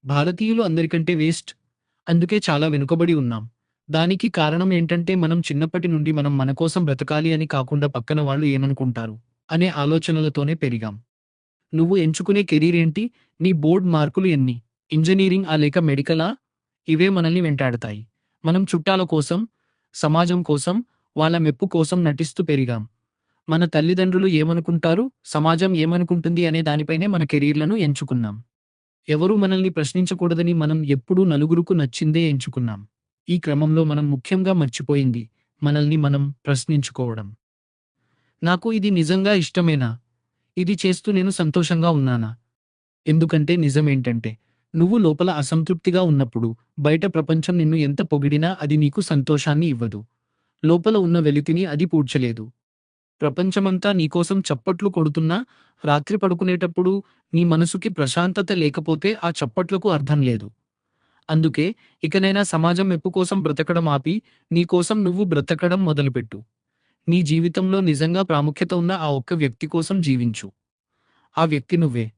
భారతీయులు అందరికంటే వేస్ట్. అందుకే చాలా వెనుకబడి ఉన్నాం. దానికి కారణం ఏంటంటే మనం చిన్నప్పటి నుండి మనం మన కోసం బ్రతకాలి అని కాకుండా పక్కన వాళ్ళు ఏమనుకుంటారు అనే ఆలోచనలతోనే పెరిగాం. నువ్వు ఎంచుకునే కెరీర్ ఏంటి? నీ బోర్డ్ మార్కులు ఎన్ని? ఇంజినీరింగ్ లేక మెడికలా? ఇవే మనల్ని వెంటాడతాయి. మనం చుట్టాల కోసం, సమాజం కోసం, వాళ్ళ మెప్పు కోసం నటిస్తూ పెరిగాం. మన తల్లిదండ్రులు ఏమనుకుంటారు, సమాజం ఏమనుకుంటుంది అనే దానిపైనే మన కెరీర్లను ఎంచుకున్నాం. ఎవరూ మనల్ని ప్రశ్నించకూడదని మనం ఎప్పుడూ నలుగురుకు నచ్చిందే ఎంచుకున్నాం. ఈ క్రమంలో మనం ముఖ్యంగా మర్చిపోయింది మనల్ని మనం ప్రశ్నించుకోవడం. నాకు ఇది నిజంగా ఇష్టమేనా? ఇది చేస్తూ నేను సంతోషంగా ఉన్నానా? ఎందుకంటే నిజమేంటంటే, నువ్వు లోపల అసంతృప్తిగా ఉన్నప్పుడు, బయట ప్రపంచం నిన్ను ఎంత పొగిడినా అది నీకు సంతోషాన్ని ఇవ్వదు. లోపల ఉన్న వెలితిని అది పూడ్చలేదు. ప్రపంచమంతా నీకోసం చప్పట్లు కొడుతున్నా, రాత్రి పడుకునేటప్పుడు నీ మనసుకి ప్రశాంతత లేకపోతే ఆ చప్పట్లకు అర్థం లేదు. అందుకే ఇకనైనా సమాజం మెప్పు కోసం బ్రతకడం ఆపి, నీ కోసం నువ్వు బ్రతకడం మొదలుపెట్టు. నీ జీవితంలో నిజంగా ప్రాముఖ్యత ఉన్న ఆ ఒక్క వ్యక్తి కోసం జీవించు. ఆ వ్యక్తి నువ్వే.